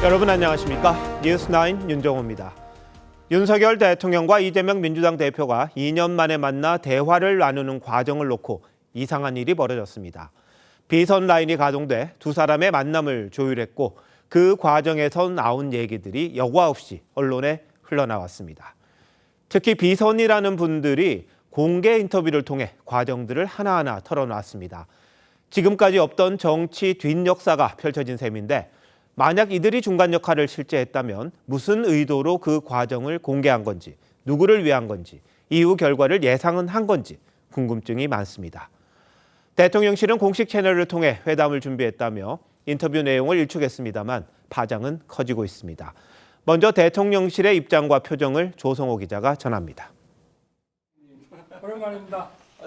여러분 안녕하십니까? 뉴스9 윤정호입니다. 윤석열 대통령과 이재명 민주당 대표가 2년 만에 만나 대화를 나누는 과정을 놓고 이상한 일이 벌어졌습니다. 비선 라인이 가동돼 두 사람의 만남을 조율했고 그 과정에서 나온 얘기들이 여과 없이 언론에 흘러나왔습니다. 특히 비선이라는 분들이 공개 인터뷰를 통해 과정들을 하나하나 털어놨습니다. 지금까지 없던 정치 뒷역사가 펼쳐진 셈인데 만약 이들이 중간 역할을 실제 했다면 무슨 의도로 그 과정을 공개한 건지, 누구를 위한 건지, 이후 결과를 예상은 한 건지 궁금증이 많습니다. 대통령실은 공식 채널을 통해 회담을 준비했다며 인터뷰 내용을 일축했습니다만 파장은 커지고 있습니다. 먼저 대통령실의 입장과 표정을 조성호 기자가 전합니다.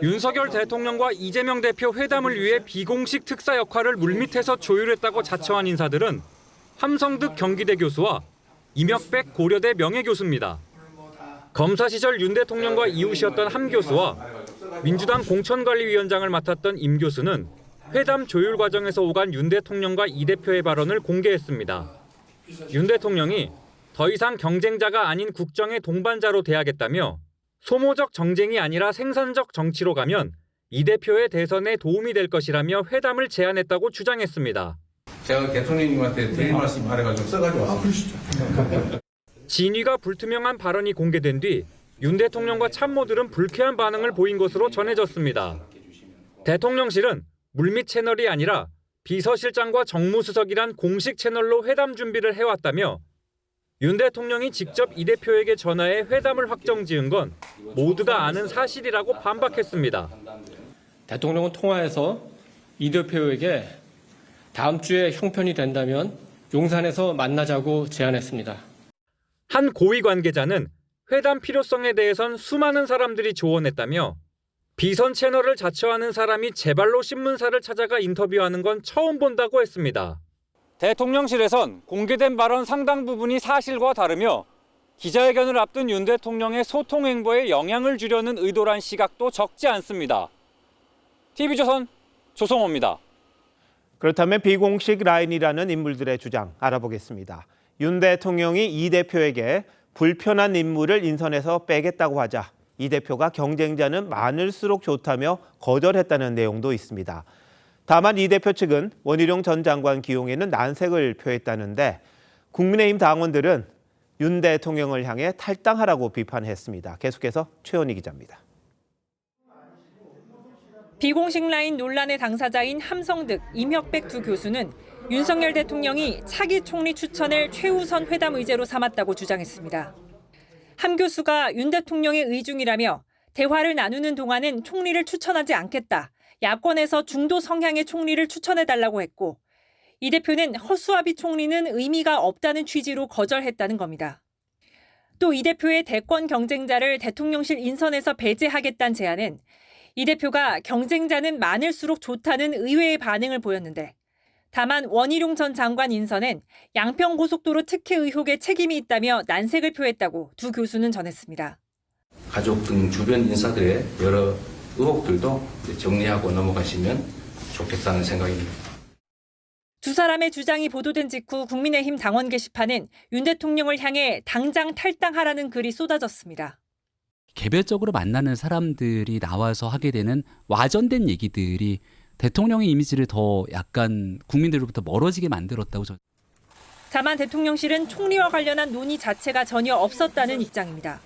윤석열 대통령과 이재명 대표 회담을 위해 비공식 특사 역할을 물밑에서 조율했다고 자처한 인사들은 함성득 경기대 교수와 임혁백 고려대 명예교수입니다. 검사 시절 윤 대통령과 이웃이었던 함 교수와 민주당 공천관리위원장을 맡았던 임 교수는 회담 조율 과정에서 오간 윤 대통령과 이 대표의 발언을 공개했습니다. 윤 대통령이 더 이상 경쟁자가 아닌 국정의 동반자로 대하겠다며 소모적 정쟁이 아니라 생산적 정치로 가면 이 대표의 대선에 도움이 될 것이라며 회담을 제안했다고 주장했습니다. 제가 대통령님한테 드릴 말씀 말해가지고 써가지고 왔습니다. 진위가 불투명한 발언이 공개된 뒤 윤 대통령과 참모들은 불쾌한 반응을 보인 것으로 전해졌습니다. 대통령실은 물밑 채널이 아니라 비서실장과 정무수석이란 공식 채널로 회담 준비를 해왔다며 윤 대통령이 직접 이 대표에게 전화해 회담을 확정지은 건 모두가 아는 사실이라고 반박했습니다. 대통령은 통화해서 이 대표에게 다음 주에 형편이 된다면 용산에서 만나자고 제안했습니다. 한 고위 관계자는 회담 필요성에 대해선 수많은 사람들이 조언했다며 비선 채널을 자처하는 사람이 제발로 신문사를 찾아가 인터뷰하는 건 처음 본다고 했습니다. 대통령실에선 공개된 발언 상당 부분이 사실과 다르며 기자회견을 앞둔 윤 대통령의 소통 행보에 영향을 주려는 의도란 시각도 적지 않습니다. TV조선 조성호입니다. 그렇다면 비공식 라인이라는 인물들의 주장 알아보겠습니다. 윤 대통령이 이 대표에게 불편한 인물을 인선에서 빼겠다고 하자 이 대표가 경쟁자는 많을수록 좋다며 거절했다는 내용도 있습니다. 다만 이 대표 측은 원희룡 전 장관 기용에는 난색을 표했다는데 국민의힘 당원들은 윤 대통령을 향해 탈당하라고 비판했습니다. 계속해서 최원희 기자입니다. 비공식 라인 논란의 당사자인 함성득, 임혁백 두 교수는 윤석열 대통령이 차기 총리 추천을 최우선 회담 의제로 삼았다고 주장했습니다. 함 교수가 윤 대통령의 의중이라며 대화를 나누는 동안은 총리를 추천하지 않겠다. 야권에서 중도 성향의 총리를 추천해달라고 했고 이 대표는 허수아비 총리는 의미가 없다는 취지로 거절했다는 겁니다. 또 이 대표의 대권 경쟁자를 대통령실 인선에서 배제하겠다는 제안은 이 대표가 경쟁자는 많을수록 좋다는 의외의 반응을 보였는데 다만 원희룡 전 장관 인선엔 양평고속도로 특혜 의혹에 책임이 있다며 난색을 표했다고 두 교수는 전했습니다. 가족 등 주변 인사들의 여러 의혹들도 정리하고 넘어가시면 좋겠다는 생각입니다. 두 사람의 주장이 보도된 직후 국민의힘 당원 게시판엔 윤 대통령을 향해 당장 탈당하라는 글이 쏟아졌습니다. 개별적으로 만나는 사람들이 나와서 하게 되는 와전된 얘기들이 대통령의 이미지를 더 약간 국민들로부터 멀어지게 만들었다고 저는. 다만 대통령실은 총리와 관련한 논의 자체가 전혀 없었다는 입장입니다.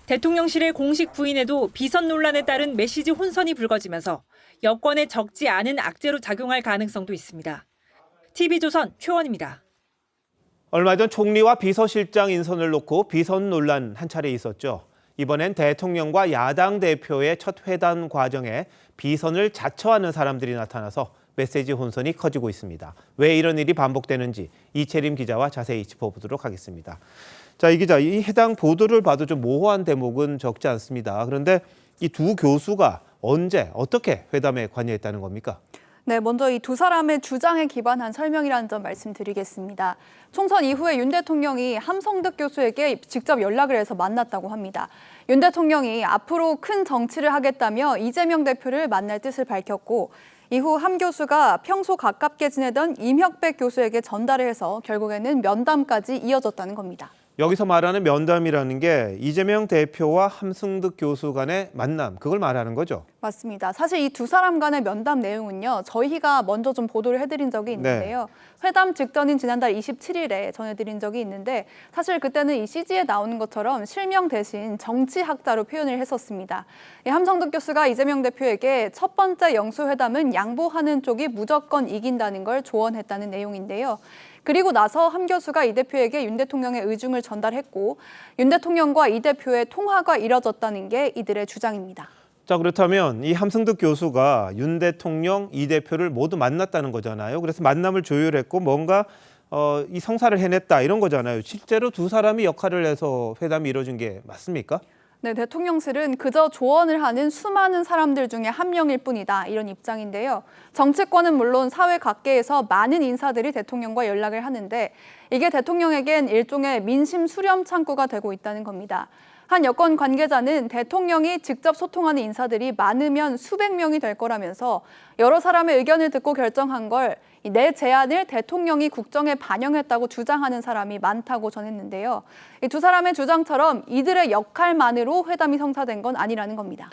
대통령실의 공식 부인에도 비선 논란에 따른 메시지 혼선이 불거지면서 여권에 적지 않은 악재로 작용할 가능성도 있습니다. TV조선 최원입니다. 얼마 전 총리와 비서실장 인선을 놓고 비선 논란 한 차례 있었죠. 이번엔 대통령과 야당 대표의 첫 회담 과정에 비선을 자처하는 사람들이 나타나서 메시지 혼선이 커지고 있습니다. 왜 이런 일이 반복되는지 이채림 기자와 자세히 짚어보도록 하겠습니다. 자, 이 기자, 이 해당 보도를 봐도 좀 모호한 대목은 적지 않습니다. 그런데 이 두 교수가 언제 어떻게 회담에 관여했다는 겁니까? 네, 먼저 이 두 사람의 주장에 기반한 설명이라는 점 말씀드리겠습니다. 총선 이후에 윤 대통령이 함성득 교수에게 직접 연락을 해서 만났다고 합니다. 윤 대통령이 앞으로 큰 정치를 하겠다며 이재명 대표를 만날 뜻을 밝혔고 이후 함 교수가 평소 가깝게 지내던 임혁백 교수에게 전달을 해서 결국에는 면담까지 이어졌다는 겁니다. 여기서 말하는 면담이라는 게 이재명 대표와 함승득 교수 간의 만남, 그걸 말하는 거죠? 맞습니다. 사실 이 두 사람 간의 면담 내용은요, 저희가 먼저 좀 보도를 해드린 적이 있는데요. 회담 직전인 지난달 27일에 전해드린 적이 있는데 사실 그때는 이 CG에 나오는 것처럼 실명 대신 정치학자로 표현을 했었습니다. 함성득 교수가 이재명 대표에게 첫 번째 영수회담은 양보하는 쪽이 무조건 이긴다는 걸 조언했다는 내용인데요. 그리고 나서 함 교수가 이 대표에게 윤 대통령의 의중을 전달했고 윤 대통령과 이 대표의 통화가 이뤄졌다는 게 이들의 주장입니다. 자, 그렇다면 이 함승득 교수가 윤 대통령, 이 대표를 모두 만났다는 거잖아요. 그래서 만남을 조율했고 뭔가 이 성사를 해냈다 이런 거잖아요. 실제로 두 사람이 역할을 해서 회담이 이루어진 게 맞습니까? 네, 대통령실은 그저 조언을 하는 수많은 사람들 중에 한 명일 뿐이다 이런 입장인데요. 정치권은 물론 사회 각계에서 많은 인사들이 대통령과 연락을 하는데 이게 대통령에겐 일종의 민심 수렴 창구가 되고 있다는 겁니다. 한 여권 관계자는 대통령이 직접 소통하는 인사들이 많으면 수백 명이 될 거라면서 여러 사람의 의견을 듣고 결정한 걸 내 제안을 대통령이 국정에 반영했다고 주장하는 사람이 많다고 전했는데요. 이 두 사람의 주장처럼 이들의 역할만으로 회담이 성사된 건 아니라는 겁니다.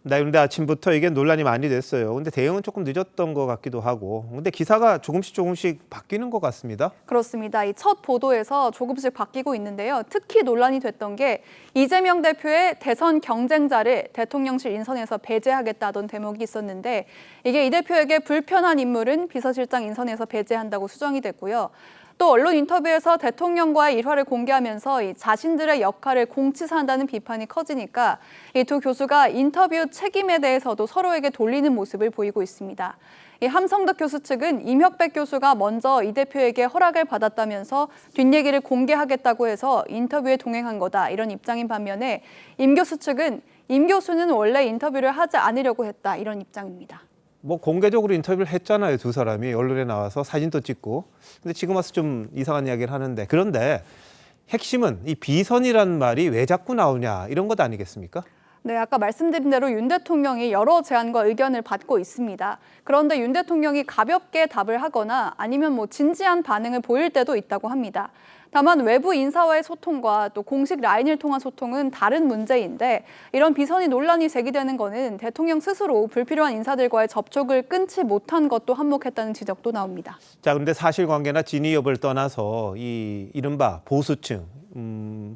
네, 그런데 아침부터 이게 논란이 많이 됐어요. 근데 대응은 조금 늦었던 것 같기도 하고. 근데 기사가 조금씩 바뀌는 것 같습니다. 그렇습니다. 이 첫 보도에서 조금씩 바뀌고 있는데요. 특히 논란이 됐던 게 이재명 대표의 대선 경쟁자를 대통령실 인선에서 배제하겠다던 대목이 있었는데 이게 이 대표에게 불편한 인물은 비서실장 인선에서 배제한다고 수정이 됐고요. 또 언론 인터뷰에서 대통령과의 일화를 공개하면서 이 자신들의 역할을 공치사한다는 비판이 커지니까 이 두 교수가 인터뷰 책임에 대해서도 서로에게 돌리는 모습을 보이고 있습니다. 이 함성득 교수 측은 임혁백 교수가 먼저 이 대표에게 허락을 받았다면서 뒷얘기를 공개하겠다고 해서 인터뷰에 동행한 거다 이런 입장인 반면에 임 교수 측은 임 교수는 원래 인터뷰를 하지 않으려고 했다 이런 입장입니다. 뭐 공개적으로 인터뷰를 했잖아요, 두 사람이 언론에 나와서 사진도 찍고. 근데 지금 와서 좀 이상한 이야기를 하는데 그런데 핵심은 이 비선이란 말이 왜 자꾸 나오냐 이런 것 아니겠습니까? 네, 아까 말씀드린 대로 윤 대통령이 여러 제안과 의견을 받고 있습니다. 그런데 윤 대통령이 가볍게 답을 하거나 아니면 뭐 진지한 반응을 보일 때도 있다고 합니다. 다만 외부 인사와의 소통과 또 공식 라인을 통한 소통은 다른 문제인데 이런 비선이 논란이 제기되는 거는 대통령 스스로 불필요한 인사들과의 접촉을 끊지 못한 것도 한몫했다는 지적도 나옵니다. 자, 그런데 사실관계나 진위 여부를 떠나서 이 이른바 보수층,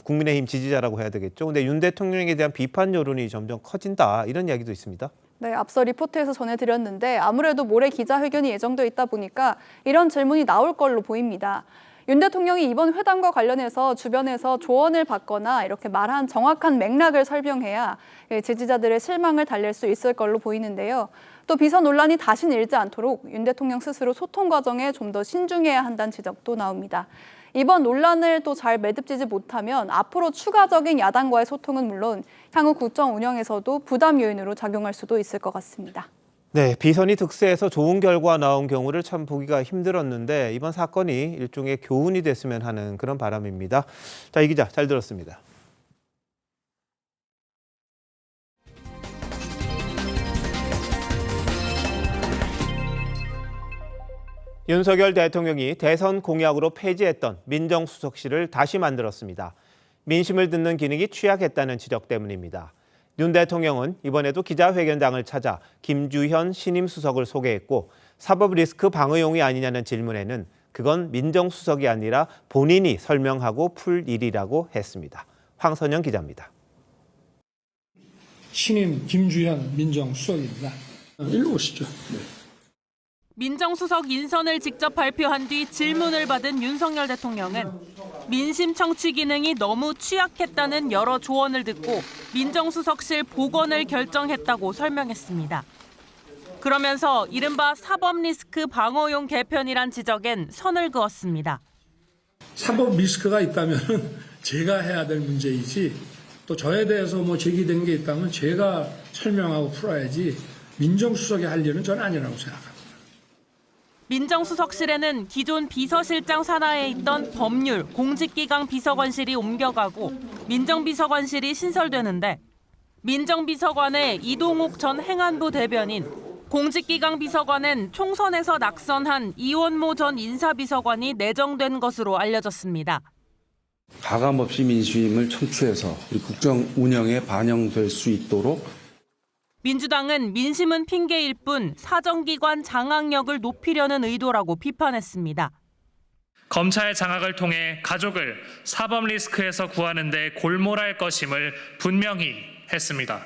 국민의힘 지지자라고 해야 되겠죠. 근데 윤 대통령에 대한 비판 여론이 점점 커진다 이런 이야기도 있습니다. 네, 앞서 리포트에서 전해드렸는데 아무래도 모레 기자회견이 예정돼 있다 보니까 이런 질문이 나올 걸로 보입니다. 윤 대통령이 이번 회담과 관련해서 주변에서 조언을 받거나 이렇게 말한 정확한 맥락을 설명해야 지지자들의 실망을 달랠 수 있을 걸로 보이는데요. 또 비선 논란이 다시는 일지 않도록 윤 대통령 스스로 소통 과정에 좀 더 신중해야 한다는 지적도 나옵니다. 이번 논란을 또 잘 매듭지지 못하면 앞으로 추가적인 야당과의 소통은 물론 향후 국정 운영에서도 부담 요인으로 작용할 수도 있을 것 같습니다. 네, 비선이 득세해서 좋은 결과 나온 경우를 참 보기가 힘들었는데 이번 사건이 일종의 교훈이 됐으면 하는 그런 바람입니다. 자, 이 기자 잘 들었습니다. 윤석열 대통령이 대선 공약으로 폐지했던 민정수석실을 다시 만들었습니다. 민심을 듣는 기능이 취약했다는 지적 때문입니다. 윤 대통령은 이번에도 기자회견장을 찾아 김주현 신임 수석을 소개했고 사법 리스크 방어용이 아니냐는 질문에는 그건 민정수석이 아니라 본인이 설명하고 풀 일이라고 했습니다. 황선영 기자입니다. 신임 김주현 민정수석입니다. 일로 오시죠. 민정수석 인선을 직접 발표한 뒤 질문을 받은 윤석열 대통령은 민심 청취 기능이 너무 취약했다는 여러 조언을 듣고 민정수석실 복원을 결정했다고 설명했습니다. 그러면서 이른바 사법 리스크 방어용 개편이란 지적엔 선을 그었습니다. 사법 리스크가 있다면 제가 해야 될 문제이지 또 저에 대해서 뭐 제기된 게 있다면 제가 설명하고 풀어야지 민정수석이 할 일은 전 아니라고 생각합니다. 민정수석실에는 기존 비서실장 산하에 있던 법률, 공직기강 비서관실이 옮겨가고 민정비서관실이 신설되는데 민정비서관에 이동욱 전 행안부 대변인, 공직기강 비서관은 총선에서 낙선한 이원모 전 인사비서관이 내정된 것으로 알려졌습니다. 가감없이 민심을 청취해서 우리 국정 운영에 반영될 수 있도록 민주당은 민심은 핑계일 뿐 사정기관 장악력을 높이려는 의도라고 비판했습니다. 검찰 장악을 통해 가족을 사법 리스크에서 구하는 데 골몰할 것임을 분명히 했습니다.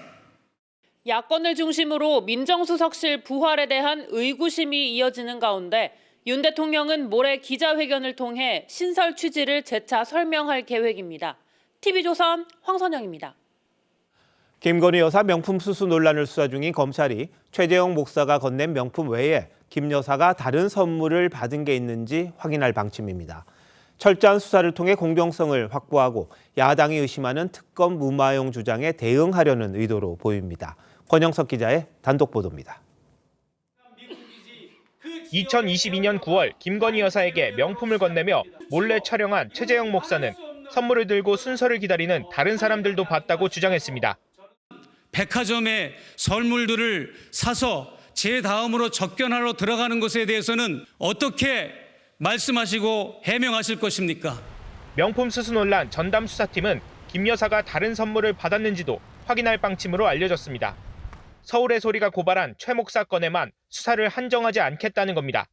야권을 중심으로 민정수석실 부활에 대한 의구심이 이어지는 가운데 윤 대통령은 모레 기자회견을 통해 신설 취지를 재차 설명할 계획입니다. TV조선 황선영입니다. 김건희 여사 명품 수수 논란을 수사 중인 검찰이 최재형 목사가 건넨 명품 외에 김 여사가 다른 선물을 받은 게 있는지 확인할 방침입니다. 철저한 수사를 통해 공정성을 확보하고 야당이 의심하는 특검 무마용 주장에 대응하려는 의도로 보입니다. 권영석 기자의 단독 보도입니다. 2022년 9월 김건희 여사에게 명품을 건네며 몰래 촬영한 최재형 목사는 선물을 들고 순서를 기다리는 다른 사람들도 봤다고 주장했습니다. 백화점에 선물들을 사서 제 다음으로 접견하러 들어가는 것에 대해서는 어떻게 말씀하시고 해명하실 것입니까? 명품 수수 논란 전담 수사팀은 김 여사가 다른 선물을 받았는지도 확인할 방침으로 알려졌습니다. 서울의 소리가 고발한 최 목사 건에만 수사를 한정하지 않겠다는 겁니다.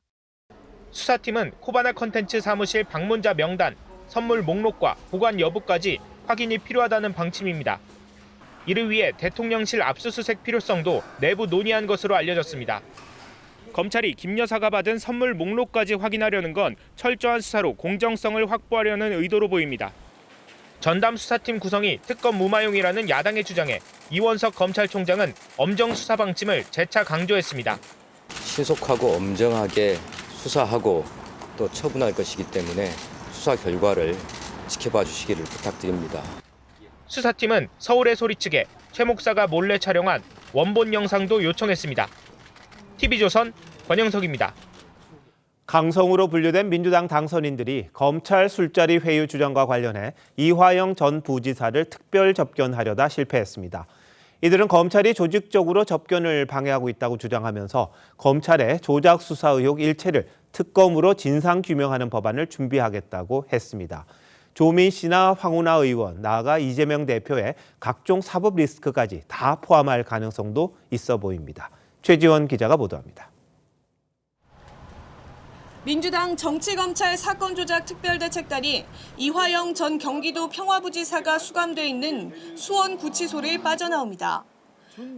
수사팀은 코바나 컨텐츠 사무실 방문자 명단, 선물 목록과 보관 여부까지 확인이 필요하다는 방침입니다. 이를 위해 대통령실 압수수색 필요성도 내부 논의한 것으로 알려졌습니다. 검찰이 김 여사가 받은 선물 목록까지 확인하려는 건 철저한 수사로 공정성을 확보하려는 의도로 보입니다. 전담 수사팀 구성이 특검 무마용이라는 야당의 주장에 이원석 검찰총장은 엄정 수사 방침을 재차 강조했습니다. 신속하고 엄정하게 수사하고 또 처분할 것이기 때문에 수사 결과를 지켜봐 주시기를 부탁드립니다. 수사팀은 서울의 소리 측에 최 목사가 몰래 촬영한 원본 영상도 요청했습니다. TV조선 권영석입니다. 강성으로 분류된 민주당 당선인들이 검찰 술자리 회유 주장과 관련해 이화영 전 부지사를 특별 접견하려다 실패했습니다. 이들은 검찰이 조직적으로 접견을 방해하고 있다고 주장하면서 검찰의 조작 수사 의혹 일체를 특검으로 진상규명하는 법안을 준비하겠다고 했습니다. 조민 씨나 황운하 의원, 나아가 이재명 대표의 각종 사법 리스크까지 다 포함할 가능성도 있어 보입니다. 최지원 기자가 보도합니다. 민주당 정치검찰 사건조작 특별대책단이 이화영 전 경기도 평화부지사가 수감돼 있는 수원구치소를 빠져나옵니다.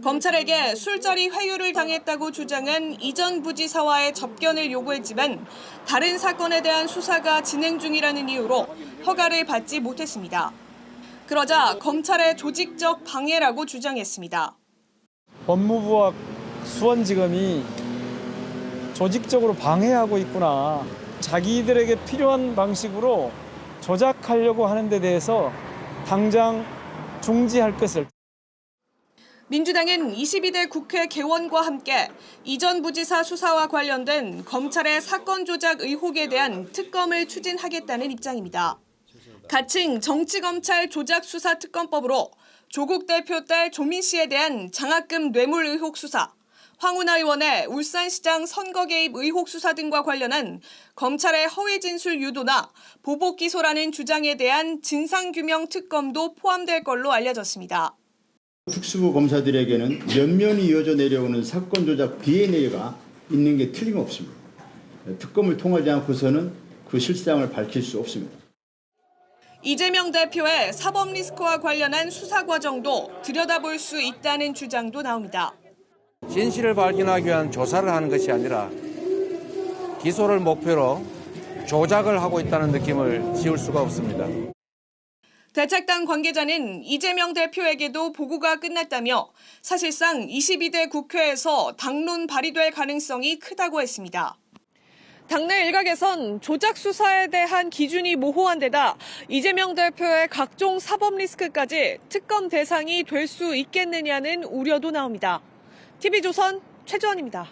검찰에게 술자리 회유를 당했다고 주장한 이 전 부지사와의 접견을 요구했지만 다른 사건에 대한 수사가 진행 중이라는 이유로 허가를 받지 못했습니다. 그러자 검찰의 조직적 방해라고 주장했습니다. 법무부와 수원지검이 조직적으로 방해하고 있구나. 자기들에게 필요한 방식으로 조작하려고 하는 데 대해서 당장 중지할 것을. 민주당은 22대 국회 개원과 함께 이 전 부지사 수사와 관련된 검찰의 사건 조작 의혹에 대한 특검을 추진하겠다는 입장입니다. 가칭 정치검찰 조작수사특검법으로 조국 대표 딸 조민 씨에 대한 장학금 뇌물 의혹 수사, 황운하 의원의 울산시장 선거 개입 의혹 수사 등과 관련한 검찰의 허위 진술 유도나 보복 기소라는 주장에 대한 진상규명 특검도 포함될 걸로 알려졌습니다. 특수부 검사들에게는 면면이 이어져 내려오는 사건 조작 DNA가 있는 게 틀림없습니다. 특검을 통하지 않고서는 그 실상을 밝힐 수 없습니다. 이재명 대표의 사법 리스크와 관련한 수사 과정도 들여다볼 수 있다는 주장도 나옵니다. 진실을 발견하기 위한 조사를 하는 것이 아니라 기소를 목표로 조작을 하고 있다는 느낌을 지울 수가 없습니다. 대책당 관계자는 이재명 대표에게도 보고가 끝났다며 사실상 22대 국회에서 당론 발의될 가능성이 크다고 했습니다. 당내 일각에선 조작 수사에 대한 기준이 모호한 데다 이재명 대표의 각종 사법 리스크까지 특검 대상이 될 수 있겠느냐는 우려도 나옵니다. TV조선 최주원입니다.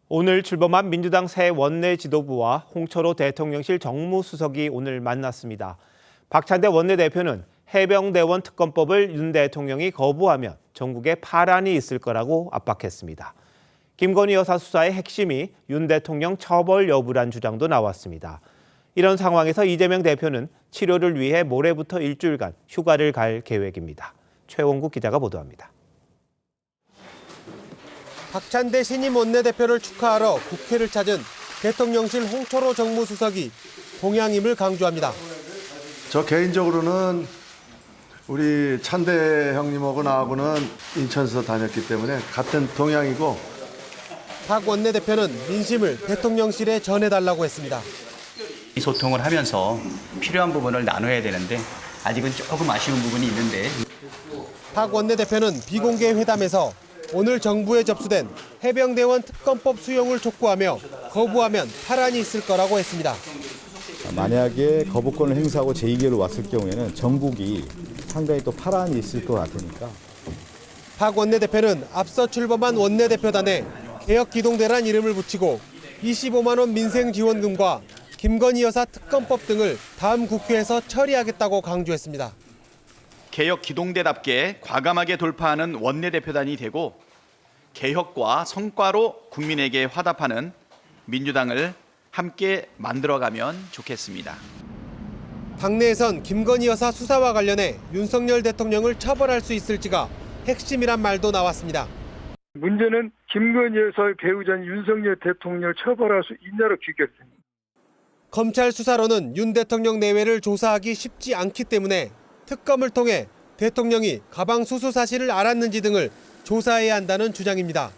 오늘 출범한 민주당 새 원내 지도부와 홍철호 대통령실 정무수석이 오늘 만났습니다. 박찬대 원내대표는 해병대원 특검법을 윤 대통령이 거부하면 전국에 파란이 있을 거라고 압박했습니다. 김건희 여사 수사의 핵심이 윤 대통령 처벌 여부란 주장도 나왔습니다. 이런 상황에서 이재명 대표는 치료를 위해 모레부터 일주일간 휴가를 갈 계획입니다. 최원국 기자가 보도합니다. 박찬대 신임 원내대표를 축하하러 국회를 찾은 대통령실 홍철호 정무수석이 동양임을 강조합니다. 저 개인적으로는 우리 찬대 형님하고 나하고는 인천에서 다녔기 때문에 같은 동양이고, 박 원내대표는 민심을 대통령실에 전해달라고 했습니다. 이 소통을 하면서 필요한 부분을 나눠야 되는데 아직은 조금 아쉬운 부분이 있는데, 박 원내대표는 비공개 회담에서 오늘 정부에 접수된 해병대원 특검법 수용을 촉구하며 거부하면 파란이 있을 거라고 했습니다. 만약에 거부권을 행사하고 제2결로 왔을 경우에는 전국이 상당히 또 파란이 있을 것 같으니까. 박 원내대표는 앞서 출범한 원내대표단에 개혁기동대란 이름을 붙이고 25만 원 민생지원금과 김건희 여사 특검법 등을 다음 국회에서 처리하겠다고 강조했습니다. 개혁 기동대답게 과감하게 돌파하는 원내대표단이 되고 개혁과 성과로 국민에게 화답하는 민주당을 함께 만들어가면 좋겠습니다. 당내에선 김건희 여사 수사와 관련해 윤석열 대통령을 처벌할 수 있을지가 핵심이란 말도 나왔습니다. 문제는 김건희 여사의 배우자인 윤석열 대통령을 처벌할 수 있냐로 귀결됩니다. 검찰 수사로는 윤 대통령 내외를 조사하기 쉽지 않기 때문에 특검을 통해 대통령이 가방 수수 사실을 알았는지 등을 조사해야 한다는 주장입니다.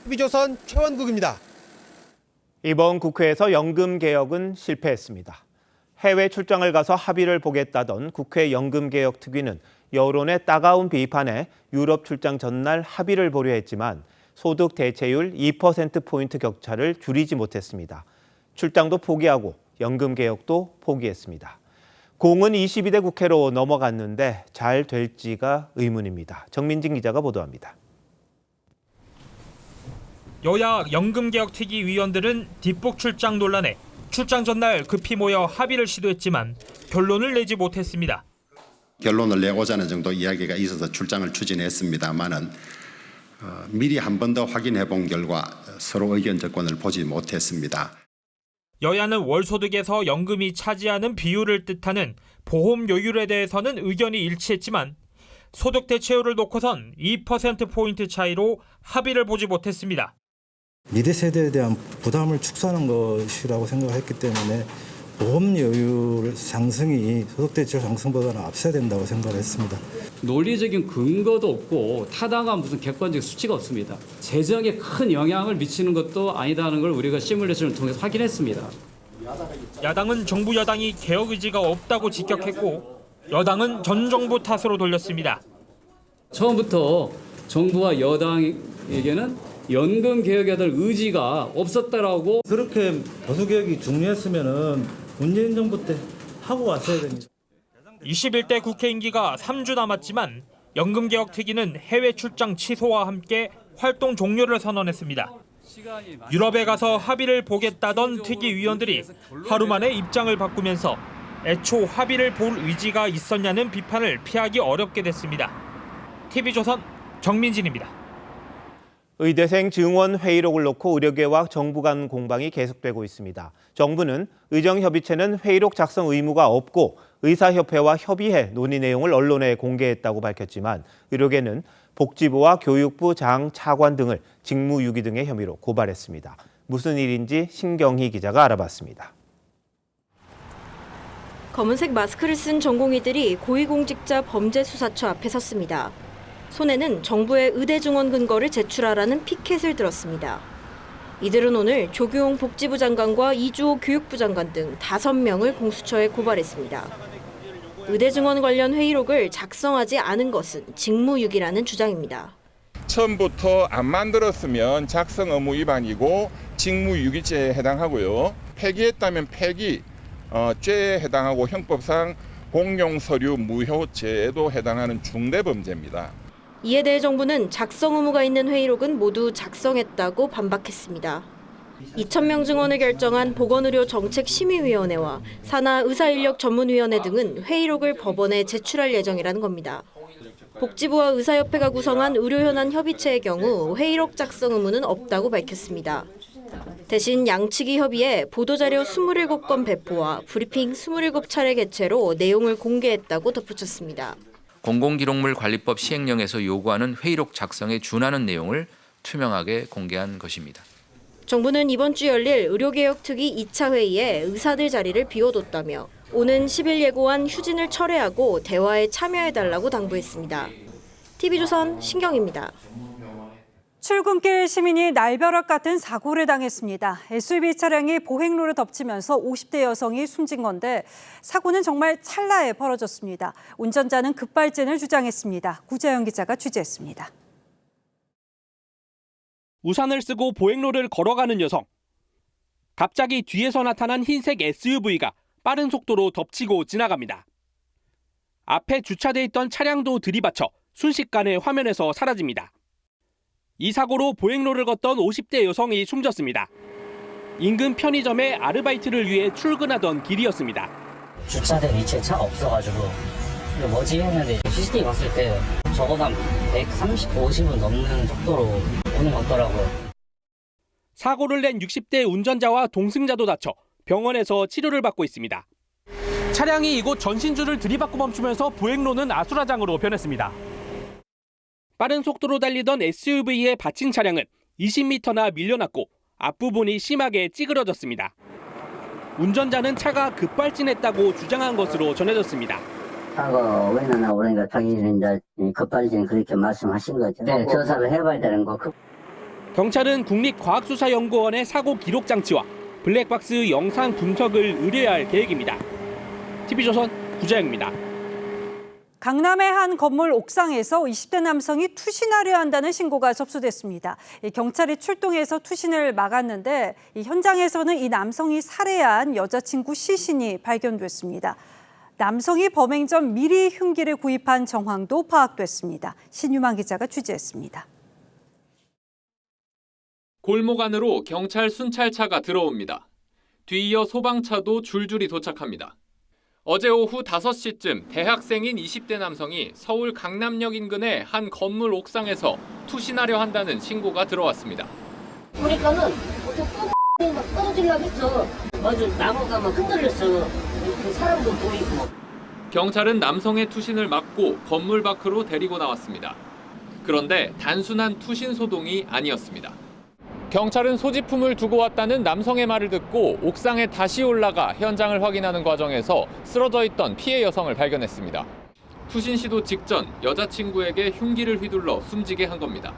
TV조선 최원국입니다. 이번 국회에서 연금 개혁은 실패했습니다. 해외 출장을 가서 합의를 보겠다던 국회 연금개혁 특위는 여론의 따가운 비판에 유럽 출장 전날 합의를 보려 했지만 소득 대체율 2%포인트 격차를 줄이지 못했습니다. 출장도 포기하고 연금개혁도 포기했습니다. 공은 22대 국회로 넘어갔는데 잘 될지가 의문입니다. 정민진 기자가 보도합니다. 여야 연금개혁특위 위원들은 뒷북 출장 논란에 출장 전날 급히 모여 합의를 시도했지만 결론을 내지 못했습니다. 결론을 내고자 하는 정도 이야기가 있어서 출장을 추진했습니다만은 미리 한 번 더 확인해 본 결과 서로 의견 접근을 보지 못했습니다. 여야는 월소득에서 연금이 차지하는 비율을 뜻하는 보험 요율에 대해서는 의견이 일치했지만 소득 대체율을 놓고선 2%포인트 차이로 합의를 보지 못했습니다. 미래 세대에 대한 부담을 축소하는 것이라고 생각했기 때문에 보험 여율 상승이 소득 대체율 상승보다는 앞서야 된다고 생각했습니다. 논리적인 근거도 없고 타당한 무슨 객관적 수치가 없습니다. 재정에 큰 영향을 미치는 것도 아니다는 걸 우리가 시뮬레이션을 통해서 확인했습니다. 야당은 정부 여당이 개혁 의지가 없다고 직격했고 여당은 전 정부 탓으로 돌렸습니다. 처음부터 정부와 여당에게는 연금 개혁에 대한 의지가 없었다라고. 그렇게 보수개혁이 중요했으면은 문재인 정부 때 하고 왔어야 됩니다. 21대 국회 임기가 3주 남았지만 연금개혁특위는 해외 출장 취소와 함께 활동 종료를 선언했습니다. 유럽에 가서 합의를 보겠다던 특위 위원들이 하루 만에 입장을 바꾸면서 애초 합의를 볼 의지가 있었냐는 비판을 피하기 어렵게 됐습니다. TV조선 정민진입니다. 의대생 증원 회의록을 놓고 의료계와 정부 간 공방이 계속되고 있습니다. 정부는 의정협의체는 회의록 작성 의무가 없고 의사협회와 협의해 논의 내용을 언론에 공개했다고 밝혔지만 의료계는 복지부와 교육부 장 차관 등을 직무유기 등의 혐의로 고발했습니다. 무슨 일인지 신경희 기자가 알아봤습니다. 검은색 마스크를 쓴 전공의들이 고위공직자 범죄수사처 앞에 섰습니다. 손에는 정부의 의대 증원 근거를 제출하라는 피켓을 들었습니다. 이들은 오늘 조규용 복지부 장관과 이주호 교육부 장관 등 5명을 공수처에 고발했습니다. 의대 증원 관련 회의록을 작성하지 않은 것은 직무유기라는 주장입니다. 처음부터 안 만들었으면 작성 의무 위반이고 직무유기죄에 해당하고요. 폐기했다면 폐기죄에 해당하고 형법상 공용서류 무효죄에도 해당하는 중대범죄입니다. 이에 대해 정부는 작성 의무가 있는 회의록은 모두 작성했다고 반박했습니다. 2,000명 증원을 결정한 보건의료정책심의위원회와 산하의사인력전문위원회 등은 회의록을 법원에 제출할 예정이라는 겁니다. 복지부와 의사협회가 구성한 의료현안 협의체의 경우 회의록 작성 의무는 없다고 밝혔습니다. 대신 양측이 협의해 보도자료 27건 배포와 브리핑 27차례 개최로 내용을 공개했다고 덧붙였습니다. 공공기록물 관리법 시행령에서 요구하는 회의록 작성에 준하는 내용을 투명하게 공개한 것입니다. 정부는 이번 주 열릴 의료개혁특위 2차 회의에 의사들 자리를 비워뒀다며 오는 10일 예고한 휴진을 철회하고 대화에 참여해달라고 당부했습니다. TV조선 신경입니다. 출근길 시민이 날벼락 같은 사고를 당했습니다. SUV 차량이 보행로를 덮치면서 50대 여성이 숨진 건데 사고는 정말 찰나에 벌어졌습니다. 운전자는 급발진을 주장했습니다. 구자영 기자가 취재했습니다. 우산을 쓰고 보행로를 걸어가는 여성. 갑자기 뒤에서 나타난 흰색 SUV가 빠른 속도로 덮치고 지나갑니다. 앞에 주차돼 있던 차량도 들이받쳐 순식간에 화면에서 사라집니다. 이 사고로 보행로를 걷던 50대 여성이 숨졌습니다. 인근 편의점에 아르바이트를 위해 출근하던 길이었습니다. 주차된 위치에 차가 없어가지고 이거 뭐지 했는데 CCTV 봤을 때 적어도 한 130, 50은 넘는 속도로 오는 것 같더라고요. 사고를 낸 60대 운전자와 동승자도 다쳐 병원에서 치료를 받고 있습니다. 차량이 이곳 전신줄을 들이받고 멈추면서 보행로는 아수라장으로 변했습니다. 빠른 속도로 달리던 SUV에 받친 차량은 20m나 밀려났고 앞부분이 심하게 찌그러졌습니다. 운전자는 차가 급발진했다고 주장한 것으로 전해졌습니다. 차가 왜 나나 그러니까 자기는 이제 급발진 그렇게 말씀하신 거죠. 네, 조사를 해봐야 되는 거. 경찰은 국립과학수사연구원의 사고 기록 장치와 블랙박스 영상 분석을 의뢰할 계획입니다. TV조선 구자영입니다. 강남의 한 건물 옥상에서 20대 남성이 투신하려 한다는 신고가 접수됐습니다. 경찰이 출동해서 투신을 막았는데 현장에서는 이 남성이 살해한 여자친구 시신이 발견됐습니다. 남성이 범행 전 미리 흉기를 구입한 정황도 파악됐습니다. 신유만 기자가 취재했습니다. 골목 안으로 경찰 순찰차가 들어옵니다. 뒤이어 소방차도 줄줄이 도착합니다. 어제 오후 5시쯤 대학생인 20대 남성이 서울 강남역 인근의 한 건물 옥상에서 투신하려 한다는 신고가 들어왔습니다. 보니까는 막 떨어지려고 했어. 아주 나무가 막 흔들렸어. 그 사람도 보이고. 경찰은 남성의 투신을 막고 건물 밖으로 데리고 나왔습니다. 그런데 단순한 투신 소동이 아니었습니다. 경찰은 소지품을 두고 왔다는 남성의 말을 듣고 옥상에 다시 올라가 현장을 확인하는 과정에서 쓰러져 있던 피해 여성을 발견했습니다. 투신 시도 직전 여자친구에게 흉기를 휘둘러 숨지게 한 겁니다.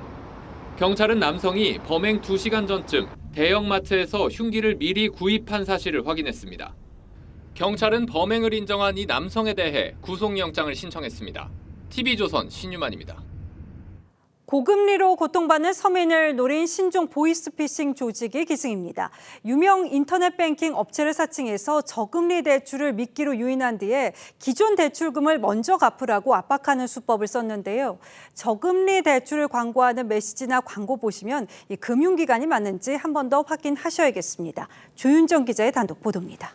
경찰은 남성이 범행 2시간 전쯤 대형마트에서 흉기를 미리 구입한 사실을 확인했습니다. 경찰은 범행을 인정한 이 남성에 대해 구속영장을 신청했습니다. TV조선 신유만입니다. 고금리로 고통받는 서민을 노린 신종 보이스피싱 조직이 기승입니다. 유명 인터넷 뱅킹 업체를 사칭해서 저금리 대출을 미끼로 유인한 뒤에 기존 대출금을 먼저 갚으라고 압박하는 수법을 썼는데요. 저금리 대출을 광고하는 메시지나 광고 보시면 이 금융기관이 맞는지 한 번 더 확인하셔야겠습니다. 조윤정 기자의 단독 보도입니다.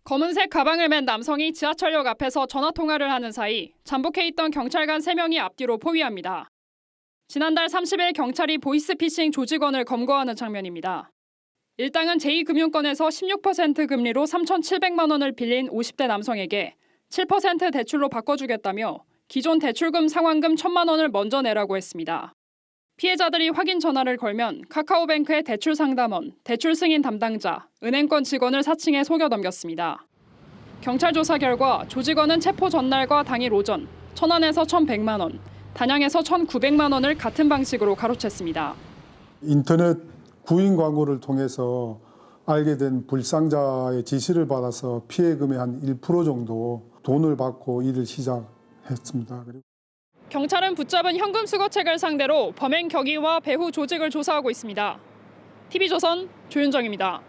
검은색 가방을 맨 남성이 지하철역 앞에서 전화통화를 하는 사이 잠복해 있던 경찰관 3명이 앞뒤로 포위합니다. 지난달 30일 경찰이 보이스피싱 조직원을 검거하는 장면입니다. 일당은 제2금융권에서 16% 금리로 3,700만 원을 빌린 50대 남성에게 7% 대출로 바꿔주겠다며 기존 대출금 상환금 1,000만 원을 먼저 내라고 했습니다. 피해자들이 확인 전화를 걸면 카카오뱅크의 대출 상담원, 대출 승인 담당자, 은행권 직원을 사칭해 속여 넘겼습니다. 경찰 조사 결과 조직원은 체포 전날과 당일 오전 1,000원에서 1,100만 원, 단양에서 1,900만 원을 같은 방식으로 가로챘습니다. 인터넷 구인 광고를 통해서 알게 된 불상자의 지시를 받아서 피해금의 한 1% 정도 돈을 받고 일을 시작했습니다. 경찰은 붙잡은 현금 수거책을 상대로 범행 경위와 배후 조직을 조사하고 있습니다. TV조선 조윤정입니다.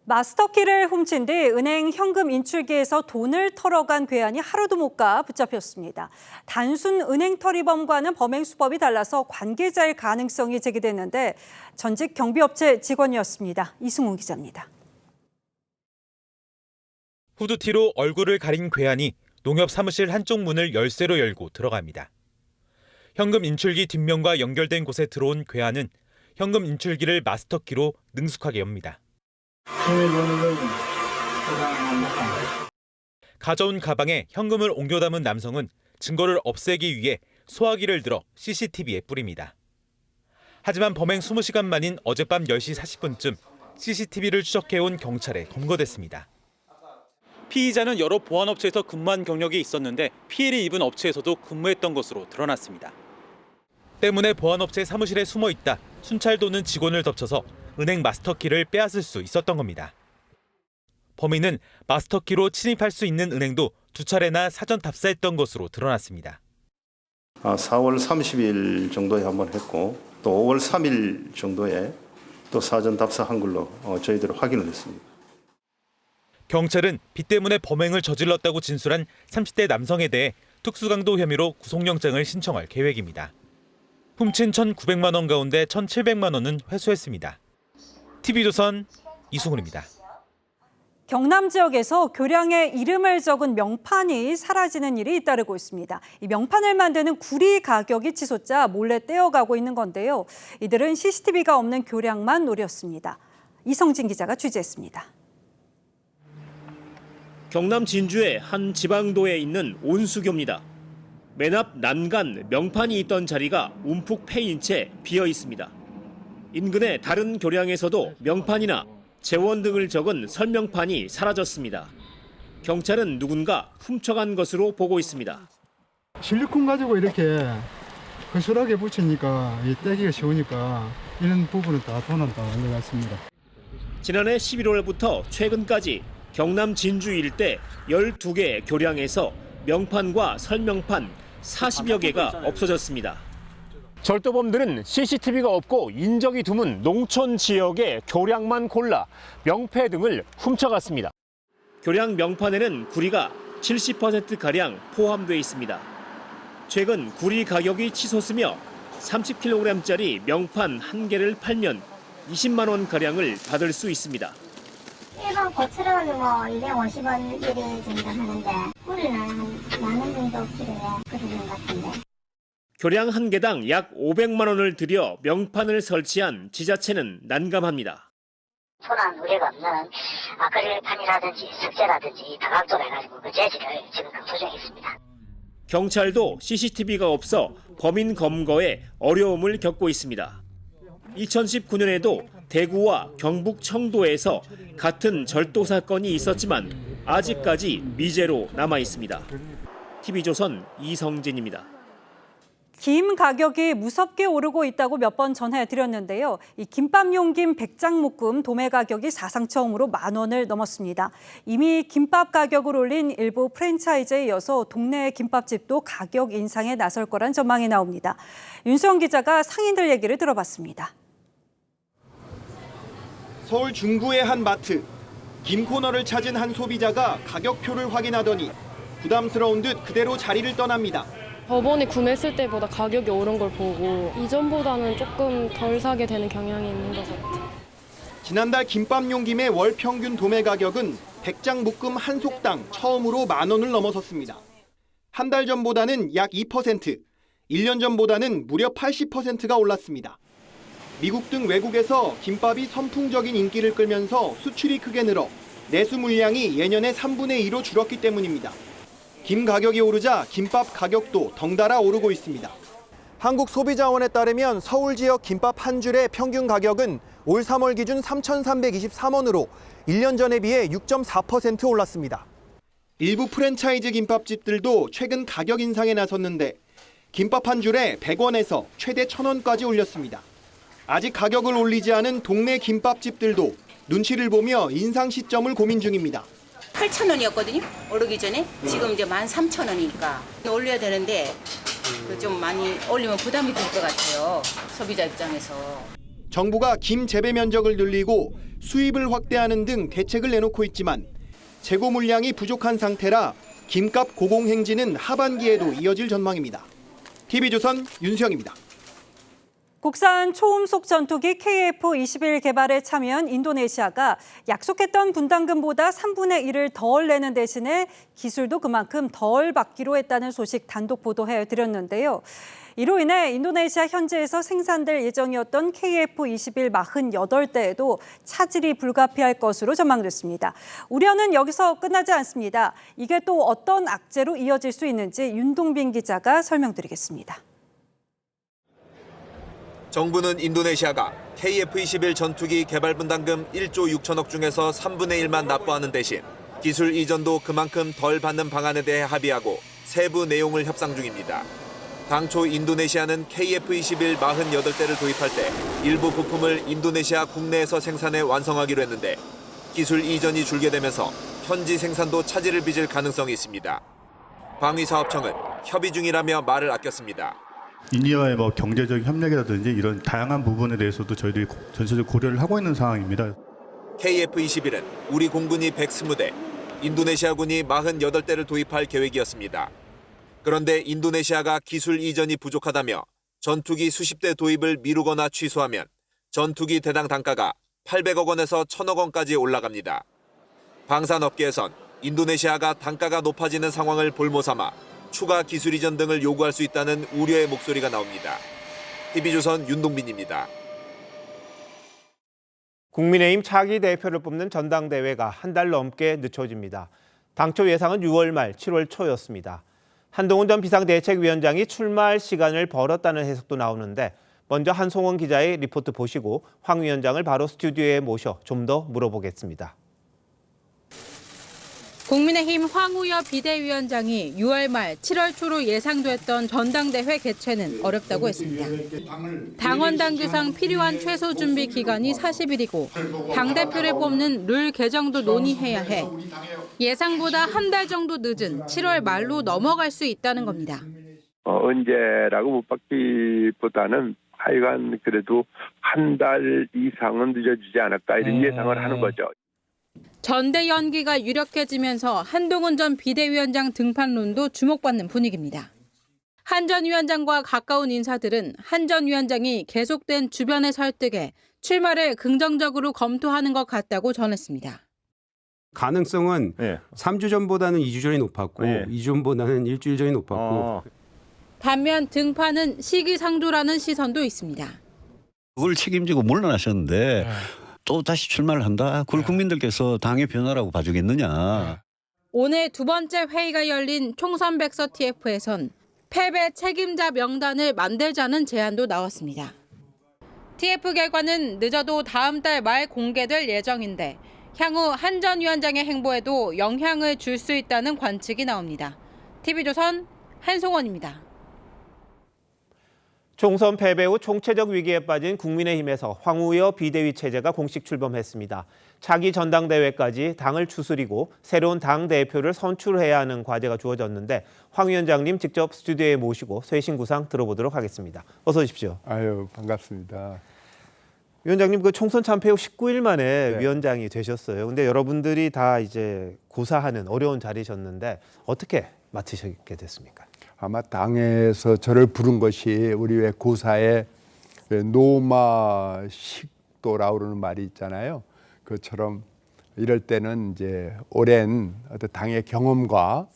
마스터키를 훔친 뒤 은행 현금 인출기에서 돈을 털어간 괴한이 하루도 못 가 붙잡혔습니다. 단순 은행 털이범과는 범행 수법이 달라서 관계자일 가능성이 제기됐는데 전직 경비업체 직원이었습니다. 이승훈 기자입니다. 후드티로 얼굴을 가린 괴한이 농협 사무실 한쪽 문을 열쇠로 열고 들어갑니다. 현금 인출기 뒷면과 연결된 곳에 들어온 괴한은 현금 인출기를 마스터키로 능숙하게 엽니다. 가져온 가방에 현금을 옮겨 담은 남성은 증거를 없애기 위해 소화기를 들어 CCTV에 뿌립니다. 하지만 범행 20시간 만인 어젯밤 10시 40분쯤 CCTV를 추적해온 경찰에 검거됐습니다. 피의자는 여러 보안업체에서 근무한 경력이 있었는데 피해를 입은 업체에서도 근무했던 것으로 드러났습니다. 때문에 보안업체 사무실에 숨어 있다 순찰 도는 직원을 덮쳐서 은행 마스터키를 빼앗을 수 있었던 겁니다. 범인은 마스터키로 침입할 수 있는 은행도 2차례나 사전 답사했던 것으로 드러났습니다. 4월 30일 정도에 한번 했고 또 5월 3일 정도에 또 사전 답사한 걸로 저희들이 확인을 했습니다. 경찰은 빚 때문에 범행을 저질렀다고 진술한 30대 남성에 대해 특수강도 혐의로 구속영장을 신청할 계획입니다. 훔친 1,900만 원 가운데 1,700만 원은 회수했습니다. TV조선 이승훈입니다. 경남 지역에서 교량에 이름을 적은 명판이 사라지는 일이 잇따르고 있습니다. 이 명판을 만드는 구리 가격이 치솟자 몰래 떼어가고 있는 건데요. 이들은 CCTV가 없는 교량만 노렸습니다. 이성진 기자가 취재했습니다. 경남 진주의 한 지방도에 있는 온수교입니다. 맨 앞 난간 명판이 있던 자리가 움푹 패인 채 비어 있습니다. 인근의 다른 교량에서도 명판이나 재원 등을 적은 설명판이 사라졌습니다. 경찰은 누군가 훔쳐간 것으로 보고 있습니다. 실리콘 가지고 이렇게 거슬하게 붙이니까 떼기가 쉬우니까 이런 부분은 다 돈은 다 올라갔습니다. 지난해 11월부터 최근까지 경남 진주 일대 12개 교량에서 명판과 설명판 40여 개가 없어졌습니다. 절도범들은 CCTV가 없고 인적이 드문 농촌 지역의 교량만 골라 명패 등을 훔쳐갔습니다. 교량 명판에는 구리가 70%가량 포함되어 있습니다. 최근 구리 가격이 치솟으며 30kg짜리 명판 한 개를 팔면 20만 원가량을 받을 수 있습니다. 일반 고추는 250원 1위 정도 하는데 구리는 한 만 원 정도 필요해 그러는 것 같은데. 교량 한 개당 약 500만 원을 들여 명판을 설치한 지자체는 난감합니다. 손안 우려가 없는 아크릴판이라든지 석재라든지 다각도로 해가지고 그 재질을 지금 검토 중에 있습니다. 경찰도 CCTV가 없어 범인 검거에 어려움을 겪고 있습니다. 2019년에도 대구와 경북 청도에서 같은 절도 사건이 있었지만 아직까지 미제로 남아 있습니다. TV조선 이성진입니다. 김 가격이 무섭게 오르고 있다고 몇 번 전해드렸는데요. 이 김밥 용김 100장 묶음 도매 가격이 사상 처음으로 10,000원을 넘었습니다. 이미 김밥 가격을 올린 일부 프랜차이즈에 이어서 동네 김밥집도 가격 인상에 나설 거란 전망이 나옵니다. 윤수영 기자가 상인들 얘기를 들어봤습니다. 서울 중구의 한 마트. 김 코너를 찾은 한 소비자가 가격표를 확인하더니 부담스러운 듯 그대로 자리를 떠납니다. 저번에 구매했을 때보다 가격이 오른 걸 보고 이전보다는 조금 덜 사게 되는 경향이 있는 것 같아요. 지난달 김밥 용김의 월 평균 도매 가격은 100장 묶음 한 속당 처음으로 10,000원을 넘어섰습니다. 한 달 전보다는 약 2%, 1년 전보다는 무려 80%가 올랐습니다. 미국 등 외국에서 김밥이 선풍적인 인기를 끌면서 수출이 크게 늘어 내수 물량이 예년의 3분의 2로 줄었기 때문입니다. 김 가격이 오르자 김밥 가격도 덩달아 오르고 있습니다. 한국소비자원에 따르면 서울 지역 김밥 한 줄의 평균 가격은 올 3월 기준 3,323원으로 1년 전에 비해 6.4% 올랐습니다. 일부 프랜차이즈 김밥집들도 최근 가격 인상에 나섰는데 김밥 한 줄에 100원에서 최대 1,000원까지 올렸습니다. 아직 가격을 올리지 않은 동네 김밥집들도 눈치를 보며 인상 시점을 고민 중입니다. 8,000원이었거든요. 오르기 전에. 지금 이제 13,000원이니까 올려야 되는데 좀 많이 올리면 부담이 될 것 같아요. 소비자 입장에서. 정부가 김 재배 면적을 늘리고 수입을 확대하는 등 대책을 내놓고 있지만 재고 물량이 부족한 상태라 김값 고공행진은 하반기에도 이어질 전망입니다. TV조선 윤수영입니다. 국산 초음속 전투기 KF-21 개발에 참여한 인도네시아가 약속했던 분담금보다 3분의 1을 덜 내는 대신에 기술도 그만큼 덜 받기로 했다는 소식 단독 보도해드렸는데요. 이로 인해 인도네시아 현지에서 생산될 예정이었던 KF-21 48대에도 차질이 불가피할 것으로 전망됐습니다. 우려는 여기서 끝나지 않습니다. 이게 또 어떤 악재로 이어질 수 있는지 윤동빈 기자가 설명드리겠습니다. 정부는 인도네시아가 KF-21 전투기 개발 분담금 1조 6천억 중에서 3분의 1만 납부하는 대신 기술 이전도 그만큼 덜 받는 방안에 대해 합의하고 세부 내용을 협상 중입니다. 당초 인도네시아는 KF-21 48대를 도입할 때 일부 부품을 인도네시아 국내에서 생산해 완성하기로 했는데 기술 이전이 줄게 되면서 현지 생산도 차질을 빚을 가능성이 있습니다. 방위사업청은 협의 중이라며 말을 아꼈습니다. 인디아의 경제적 협력이라든지 이런 다양한 부분에 대해서도 저희들이 전체적으로 고려를 하고 있는 상황입니다. KF-21은 우리 공군이 120대, 인도네시아군이 48대를 도입할 계획이었습니다. 그런데 인도네시아가 기술 이전이 부족하다며 전투기 수십 대 도입을 미루거나 취소하면 전투기 대당 단가가 800억 원에서 1,000억 원까지 올라갑니다. 방산업계에선 인도네시아가 단가가 높아지는 상황을 볼모삼아 추가 기술 이전 등을 요구할 수 있다는 우려의 목소리가 나옵니다. TV조선 윤동빈입니다. 국민의힘 차기 대표를 뽑는 전당대회가 한 달 넘게 늦춰집니다. 당초 예상은 6월 말 7월 초였습니다. 한동훈 전 비상대책위원장이 출마할 시간을 벌었다는 해석도 나오는데 먼저 한송원 기자의 리포트 보시고 황 위원장을 바로 스튜디오에 모셔 좀 더 물어보겠습니다. 국민의힘 황우여 비대위원장이 6월 말 7월 초로 예상됐던 전당대회 개최는 어렵다고 했습니다. 당원 당규상 필요한 최소 준비 기간이 40일이고 당대표를 뽑는 룰 개정도 논의해야 해 예상보다 한 달 정도 늦은 7월 말로 넘어갈 수 있다는 겁니다. 언제라고 못 받기보다는 하여간 그래도 한 달 이상은 늦어지지 않을까 이런 예상을 하는 거죠. 전대 연기가 유력해지면서 한동훈 전 비대위원장 등판론도 주목받는 분위기입니다. 한 전 위원장과 가까운 인사들은 한 전 위원장이 계속된 주변의 설득에 출마를 긍정적으로 검토하는 것 같다고 전했습니다. 가능성은 3주 전보다는 2주 전이 높았고 2주 전보다는 일주일 전이 높았고 반면 등판은 시기상조라는 시선도 있습니다. 그걸 책임지고 물러나셨는데 또 다시 출마를 한다? 그걸 국민들께서 당의 변화라고 봐주겠느냐. 오늘 두 번째 회의가 열린 총선 백서 TF에선 패배 책임자 명단을 만들자는 제안도 나왔습니다. TF 결과는 늦어도 다음 달 말 공개될 예정인데 향후 한 전 위원장의 행보에도 영향을 줄 수 있다는 관측이 나옵니다. TV조선 한송원입니다. 총선 패배 후 총체적 위기에 빠진 국민의힘에서 황우여 비대위 체제가 공식 출범했습니다. 차기 전당대회까지 당을 추스리고 새로운 당대표를 선출해야 하는 과제가 주어졌는데 황 위원장님 직접 스튜디오에 모시고 쇄신 구상 들어보도록 하겠습니다. 어서 오십시오. 아유, 반갑습니다. 위원장님, 그 총선 참패 후 19일 만에 위원장이 되셨어요. 근데 여러분들이 다 이제 고사하는 어려운 자리셨는데 어떻게 맡으시게 됐습니까? 아마 당에서 저를 부른 것이 우리 왜 고사에 노마식도라고 그러는 말이 있잖아요. 그처럼 이럴 때는 이제 오랜 어떤 당의 경험과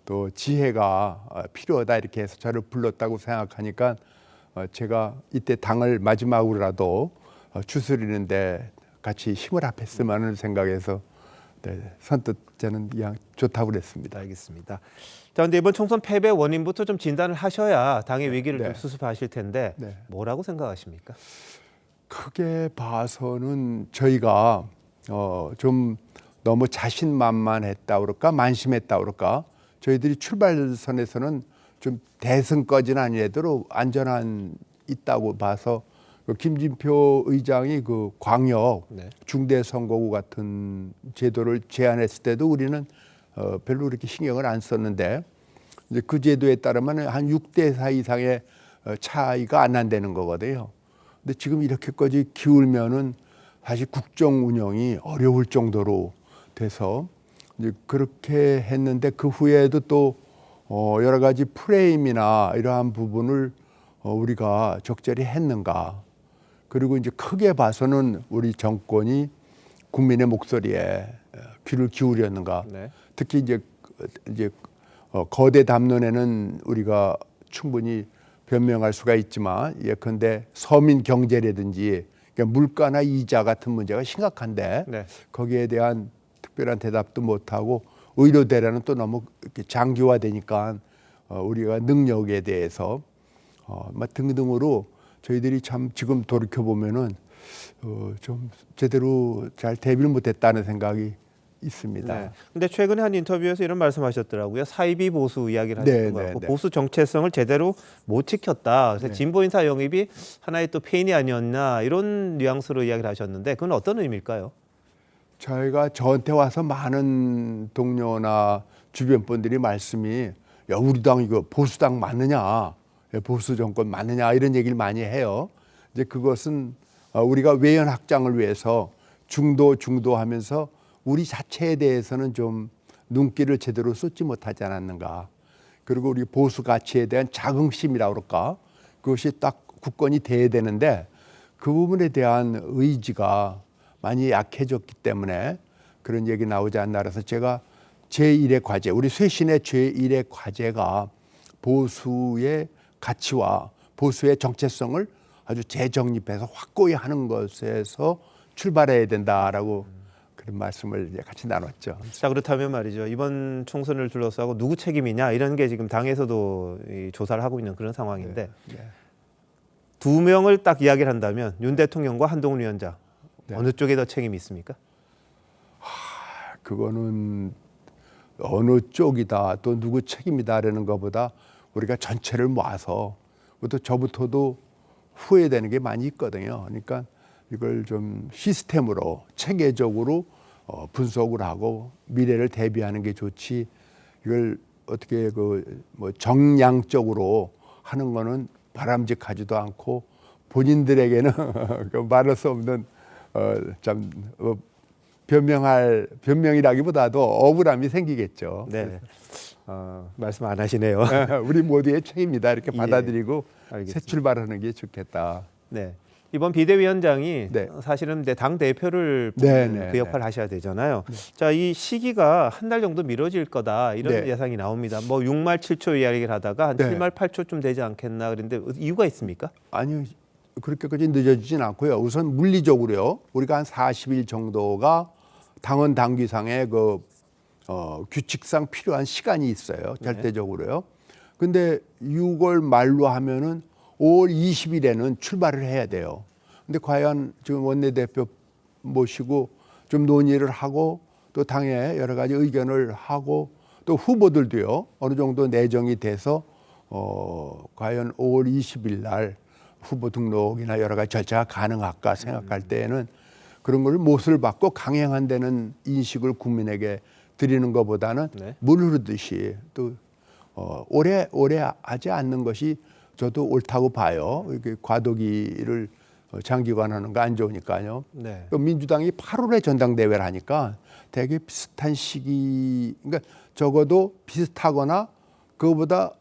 또 지혜가 필요하다 이렇게 해서 저를 불렀다고 생각하니까 제가 이때 당을 마지막으로라도 추스리는데 같이 힘을 합했으면 생각해서 선뜻 저는 그냥 좋다고 그랬습니다. 알겠습니다. 자, 근데 이번 총선 패배 원인부터 좀 진단을 하셔야 당의 위기를 좀 수습하실 텐데 뭐라고 생각하십니까? 크게 봐서는 저희가 좀 너무 자신만만했다 그럴까 만심했다 그럴까 저희들이 출발선에서는 좀 대승까지는 아니래도 안전한 있다고 봐서 김진표 의장이 그 광역 중대선거구 같은 제도를 제안했을 때도 우리는 별로 그렇게 신경을 안 썼는데 이제 그 제도에 따르면 한 6대4 이상의 차이가 안 난다는 거거든요. 근데 지금 이렇게까지 기울면은 사실 국정 운영이 어려울 정도로 돼서 이제 그렇게 했는데 그 후에도 또 여러 가지 프레임이나 이러한 부분을 우리가 적절히 했는가. 그리고 이제 크게 봐서는 우리 정권이 국민의 목소리에 귀를 기울였는가. 네. 특히 이제 거대 담론에는 우리가 충분히 변명할 수가 있지만 예컨대 서민 경제라든지 그러니까 물가나 이자 같은 문제가 심각한데 네. 거기에 대한 특별한 대답도 못하고 의료 대란은 또 너무 이렇게 장기화되니까 우리가 능력에 대해서 등등으로 저희들이 참 지금 돌이켜 보면은 좀 제대로 잘 대비를 못했다는 생각이 있습니다. 네. 근데 최근에 한 인터뷰에서 이런 말씀하셨더라고요. 사이비 보수 이야기를 하셨던 것 같고 보수 정체성을 제대로 못 지켰다. 그래서 진보 인사 영입이 하나의 또 페인이 아니었나 이런 뉘앙스로 이야기를 하셨는데 그건 어떤 의미일까요? 저희가 저한테 와서 많은 동료나 주변 분들이 말씀이 야 우리 당 이거 보수당 맞느냐, 보수 정권 맞느냐 이런 얘기를 많이 해요. 이제 그것은 우리가 외연 확장을 위해서 중도 하면서 우리 자체에 대해서는 좀 눈길을 제대로 쏟지 못하지 않았는가. 그리고 우리 보수 가치에 대한 자긍심이라고 그럴까. 그것이 딱 굳건히 돼야 되는데 그 부분에 대한 의지가 많이 약해졌기 때문에 그런 얘기 나오지 않나. 그래서 제가 제1의 과제, 우리 쇄신의 제1의 과제가 보수의 가치와 보수의 정체성을 아주 재정립해서 확고히 하는 것에서 출발해야 된다라고 그런 말씀을 같이 나눴죠. 자, 그렇다면 말이죠. 이번 총선을 둘러싸고 누구 책임이냐 이런 게 지금 당에서도 이 조사를 하고 있는 그런 상황인데 두 명을 딱 이야기를 한다면 윤 대통령과 한동훈 위원장 어느 쪽에 더 책임이 있습니까? 그거는 어느 쪽이다 또 누구 책임이다라는 것보다 우리가 전체를 모아서 또 저부터도 후회되는 게 많이 있거든요. 그러니까 이걸 좀 시스템으로 체계적으로 분석을 하고 미래를 대비하는 게 좋지. 이걸 어떻게 뭐 정량적으로 하는 거는 바람직하지도 않고 본인들에게는 말할 수 없는 참 변명이라기보다도 억울함이 생기겠죠. 네. 말씀 안 하시네요. 우리 모두의 책임이다 이렇게 받아들이고 예, 새 출발하는 게 좋겠다. 네. 이번 비대위원장이 사실은 당 대표를 뽑는 그 역할을 하셔야 되잖아요. 자, 이 시기가 한 달 정도 미뤄질 거다 이런 예상이 나옵니다. 뭐 6말 7초 이야기를 하다가 한 7말 8초쯤 되지 않겠나 그런데 이유가 있습니까? 아니요. 그렇게까지 늦어지진 않고요. 우선 물리적으로요. 우리가 한 40일 정도가 당헌 당규상의 규칙상 필요한 시간이 있어요. 절대적으로요. 근데 6월 말로 하면은 5월 20일에는 출발을 해야 돼요. 근데 과연 지금 원내대표 모시고 좀 논의를 하고 또 당에 여러 가지 의견을 하고 또 후보들도요. 어느 정도 내정이 돼서 과연 5월 20일 날 후보 등록이나 여러 가지 절차가 가능할까 생각할 때에는 그런 걸 못을 받고 강행한다는 인식을 국민에게 드리는 것보다는 물 흐르듯이 또 오래 하지 않는 것이 저도 옳다고 봐요. 이렇게 과도기를 장기관하는 거 안 좋으니까요. 네. 민주당이 8월에 전당대회를 하니까 되게 비슷한 시기, 그러니까 적어도 비슷하거나 그거보다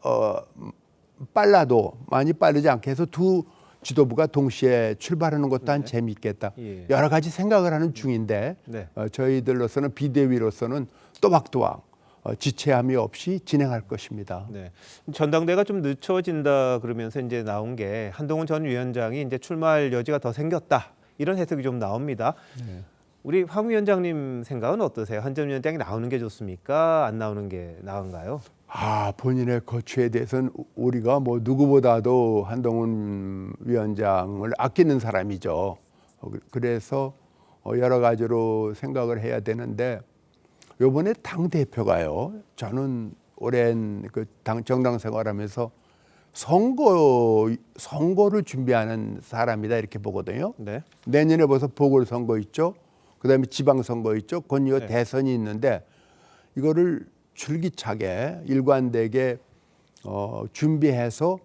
빨라도 많이 빠르지 않게 해서 두 지도부가 동시에 출발하는 것도 한 재미있겠다. 여러 가지 생각을 하는 중인데 저희들로서는 비대위로서는 또박또박 지체함이 없이 진행할 것입니다. 네. 전당대회가 좀 늦춰진다 그러면서 이제 나온 게 한동훈 전 위원장이 이제 출마할 여지가 더 생겼다 이런 해석이 좀 나옵니다. 우리 황 위원장님 생각은 어떠세요? 한 전 위원장이 나오는 게 좋습니까? 안 나오는 게 나은가요? 본인의 거취에 대해서는 우리가 뭐 누구보다도 한동훈 위원장을 아끼는 사람이죠. 그래서 여러 가지로 생각을 해야 되는데 이번에 당 대표가요. 저는 오랜 정당 생활하면서 선거를 준비하는 사람이다 이렇게 보거든요. 내년에 벌써 보궐선거 있죠. 그다음에 지방선거 있죠. 곧이어 대선이 있는데 이거를 줄기차게 일관되게 준비해서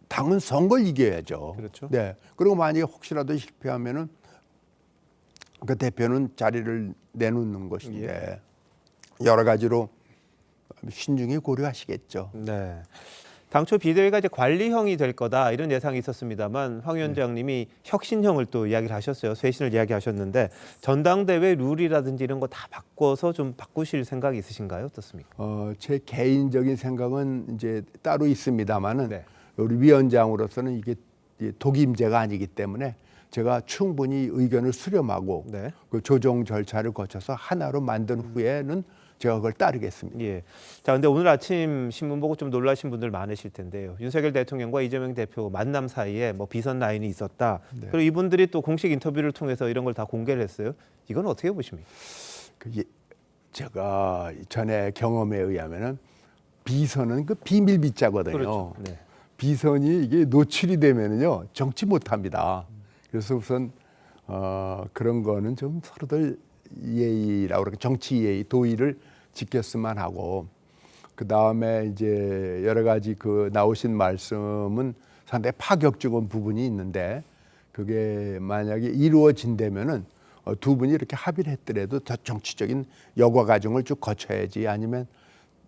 당은 선거를 이겨야죠. 그렇죠. 네. 그리고 만약에 혹시라도 실패하면은 그 대표는 자리를 내놓는 것인데 여러 가지로 신중히 고려하시겠죠. 네. 당초 비대위가 이제 관리형이 될 거다 이런 예상이 있었습니다만 황 위원장님이 혁신형을 또 이야기를 하셨어요. 쇄신을 이야기하셨는데 전당대회 룰이라든지 이런 거 다 바꿔서 좀 바꾸실 생각이 있으신가요? 어떻습니까? 제 개인적인 생각은 이제 따로 있습니다만은 우리 위원장으로서는 이게 독임제가 아니기 때문에 제가 충분히 의견을 수렴하고 그 조정 절차를 거쳐서 하나로 만든 후에는 제가 그걸 따르겠습니다. 예. 자, 근데 오늘 아침 신문 보고 좀 놀라신 분들 많으실 텐데요. 윤석열 대통령과 이재명 대표 만남 사이에 뭐 비선 라인이 있었다. 그리고 이분들이 또 공식 인터뷰를 통해서 이런 걸 다 공개를 했어요. 이건 어떻게 보십니까? 제가 전에 경험에 의하면은 비선은 그 비밀 비자거든요. 그렇죠. 비선이 이게 노출이 되면은요 정치 못합니다. 그래서 우선 그런 거는 좀 서로들 예의라고 그러니까 정치 예의, 도의를 지켰으면 하고 그 다음에 이제 여러 가지 그 나오신 말씀은 상당히 파격적인 부분이 있는데 그게 만약에 이루어진다면은 두 분이 이렇게 합의를 했더라도 더 정치적인 여과 과정을 쭉 거쳐야지 아니면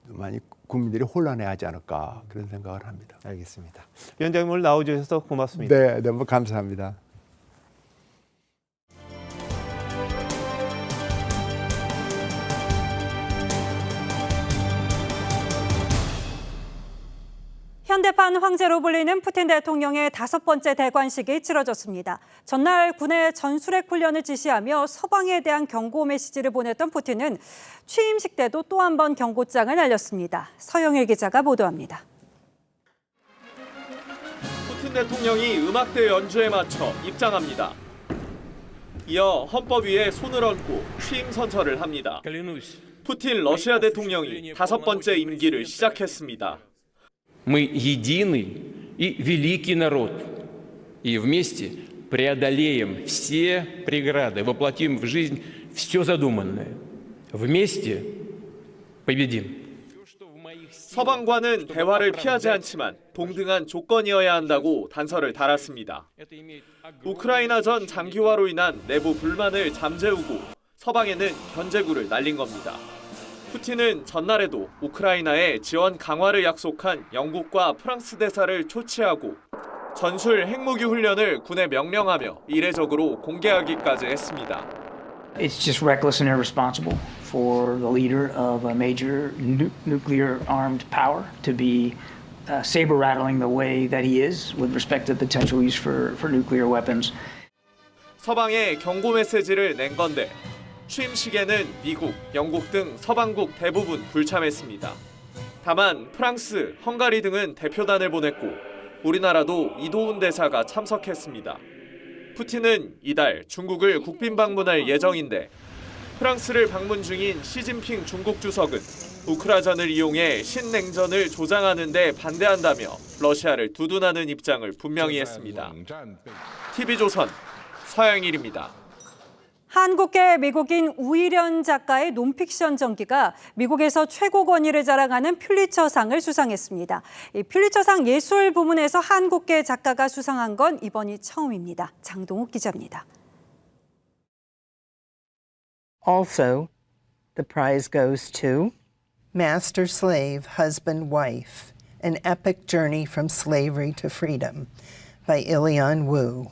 많이 국민들이 혼란해하지 않을까 그런 생각을 합니다. 알겠습니다. 위원장님 오늘 나와주셔서 고맙습니다. 네, 너무 감사합니다. 현대판 황제로 불리는 푸틴 대통령의 5번째 대관식이 치러졌습니다. 전날 군의 전술핵 훈련을 지시하며 서방에 대한 경고 메시지를 보냈던 푸틴은 취임식 때도 또 한 번 경고장을 날렸습니다. 서영일 기자가 보도합니다. 푸틴 대통령이 음악대 연주에 맞춰 입장합니다. 이어 헌법 위에 손을 얹고 취임 선서를 합니다. 푸틴 러시아 대통령이 5번째 임기를 시작했습니다. Мы единый и великий народ, и вместе преодолеем все преграды, воплотим в жизнь все задуманное. Вместе победим. 서방과는 대화를 피하지 않지만 동등한 조건이어야 한다고 단서를 달았습니다. 우크라이나 전 장기화로 인한 내부 불만을 잠재우고 서방에는 견제구를 날린 겁니다. 푸틴은 전날에도 우크라이나에 지원 강화를 약속한 영국과 프랑스 대사를 초치하고 전술 핵무기 훈련을 군에 명령하며 이례적으로 공개하기까지 했습니다. It's just reckless and irresponsible for the leader of a major nuclear armed power to be saber rattling the way that he is with respect to potential use for nuclear weapons. 서방에 경고 메시지를 낸 건데 취임식에는 미국, 영국 등 서방국 대부분 불참했습니다. 다만 프랑스, 헝가리 등은 대표단을 보냈고 우리나라도 이도훈 대사가 참석했습니다. 푸틴은 이달 중국을 국빈 방문할 예정인데 프랑스를 방문 중인 시진핑 중국 주석은 우크라전을 이용해 신냉전을 조장하는 데 반대한다며 러시아를 두둔하는 입장을 분명히 했습니다. TV조선 서영일입니다. 한국계 미국인 우일현 작가의 논픽션 전기가 미국에서 최고 권위를 자랑하는 퓰리처상을 수상했습니다. 이 퓰리처상 예술 부문에서 한국계 작가가 수상한 건 이번이 처음입니다. 장동욱 기자입니다. Also, the prize goes to Master Slave, Husband, Wife, An Epic Journey from Slavery to Freedom by Ilion Wu.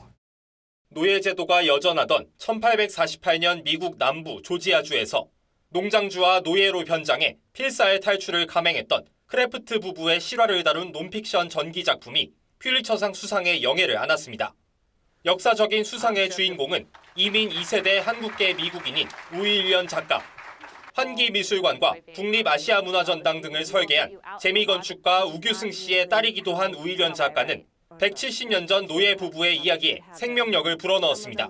노예제도가 여전하던 1848년 미국 남부 조지아주에서 농장주와 노예로 변장해 필사의 탈출을 감행했던 크래프트 부부의 실화를 다룬 논픽션 전기 작품이 퓰리처상 수상의 영예를 안았습니다. 역사적인 수상의 주인공은 이민 2세대 한국계 미국인인 우일련 작가. 환기미술관과 국립아시아문화전당 등을 설계한 재미건축가 우규승 씨의 딸이기도 한 우일련 작가는 170년 전 노예 부부의 이야기에 생명력을 불어넣었습니다.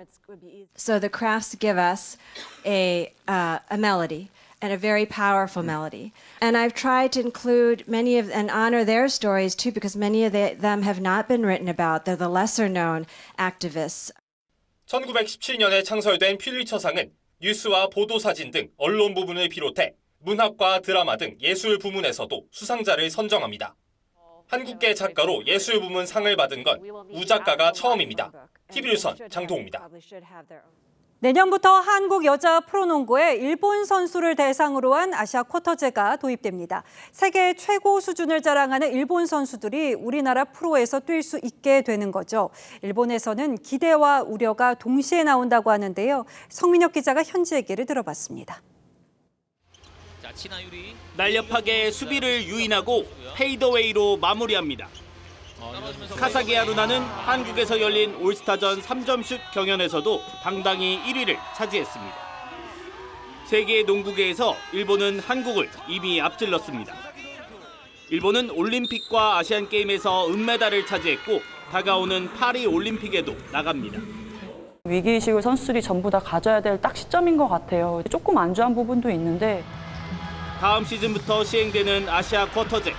So the crafts give us a melody and a very powerful melody. And I've tried to include many of and honor their stories too because many of them have not been written about. They're the lesser known activists. 1917년에 창설된 퓰리처상은 뉴스와 보도사진 등 언론 부분을 비롯해 문학과 드라마 등 예술 부문에서도 수상자를 선정합니다. 한국계 작가로 예술 부문 상을 받은 건 우 작가가 처음입니다. TV조선 장동우입니다. 내년부터 한국 여자 프로농구에 일본 선수를 대상으로 한 아시아 쿼터제가 도입됩니다. 세계 최고 수준을 자랑하는 일본 선수들이 우리나라 프로에서 뛸 수 있게 되는 거죠. 일본에서는 기대와 우려가 동시에 나온다고 하는데요. 성민혁 기자가 현지 얘기를 들어봤습니다. 날렵하게 수비를 유인하고 페이더웨이로 마무리합니다. 카사기 하루나는 한국에서 열린 올스타전 3점슛 경연에서도 당당히 1위를 차지했습니다. 세계 농구계에서 일본은 한국을 이미 앞질렀습니다. 일본은 올림픽과 아시안게임에서 은메달을 차지했고 다가오는 파리 올림픽에도 나갑니다. 위기의식을 선수들이 전부 다 가져야 될 딱 시점인 것 같아요. 조금 안주한 부분도 있는데 다음 시즌부터 시행되는 아시아 쿼터제.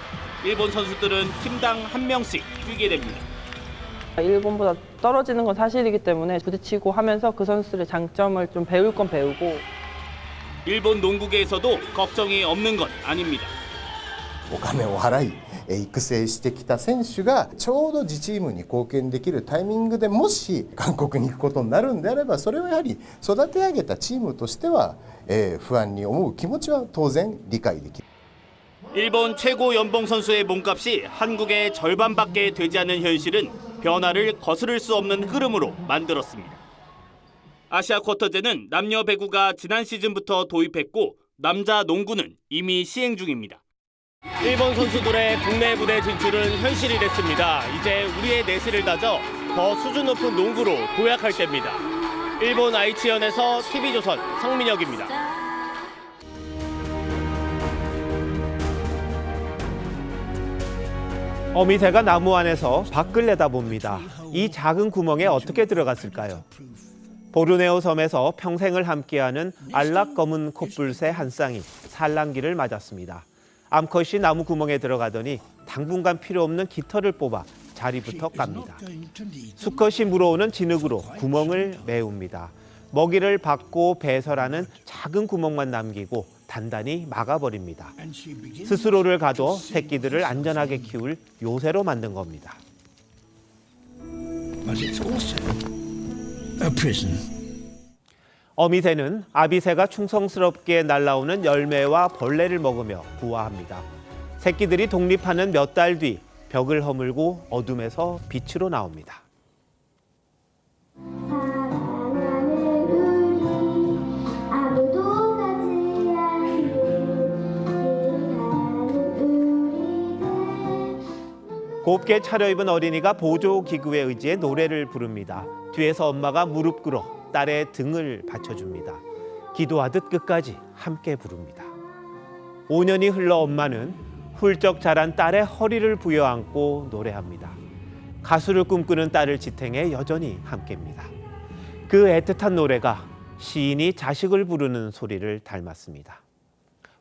일본 선수들은 팀당 1명씩 뛰게 됩니다. 일본보다 떨어지는 건 사실이기 때문에 부딪히고 하면서 그 선수들의 장점을 좀 배울 건 배우고. 일본 농구계에서도 걱정이 없는 건 아닙니다. お金を払い育成してきた選手がちょうど自チームに貢献できるタイミングでもし韓国に行くことになるんであればそれをやはり育て上げたチームとしては不安に思う気持ちは当然理解できる。 일본 최고 연봉 선수의 몸값이 한국의 절반밖에 되지 않는 현실은 변화를 거스를 수 없는 흐름으로 만들었습니다. 아시아 쿼터제는 남녀 배구가 지난 시즌부터 도입했고 남자 농구는 이미 시행 중입니다. 일본 선수들의 국내 무대 진출은 현실이 됐습니다. 이제 우리의 내실을 다져 더 수준 높은 농구로 도약할 때입니다. 일본 아이치현에서 TV조선 성민혁입니다. 어미새가 나무 안에서 밖을 내다봅니다. 이 작은 구멍에 어떻게 들어갔을까요? 보르네오 섬에서 평생을 함께하는 알락 검은 콧불새 한 쌍이 산란기를 맞았습니다. 암컷이 나무 구멍에 들어가더니 당분간 필요 없는 깃털을 뽑아 자리부터 깝니다. 수컷이 물어오는 진흙으로 구멍을 메웁니다. 먹이를 받고 배설하는 작은 구멍만 남기고 단단히 막아버립니다. 스스로를 가둬 새끼들을 안전하게 키울 요새로 만든 겁니다. 어미새는 아비새가 충성스럽게 날아오는 열매와 벌레를 먹으며 부화합니다. 새끼들이 독립하는 몇 달 뒤 벽을 허물고 어둠에서 빛으로 나옵니다. 곱게 차려입은 어린이가 보조기구에 의지해 노래를 부릅니다. 뒤에서 엄마가 무릎 꿇어 딸의 등을 받쳐줍니다. 기도하듯 끝까지 함께 부릅니다. 5년이 흘러 엄마는 훌쩍 자란 딸의 허리를 부여안고 노래합니다. 가수를 꿈꾸는 딸을 지탱해 여전히 함께입니다. 그 애틋한 노래가 시인이 자식을 부르는 소리를 닮았습니다.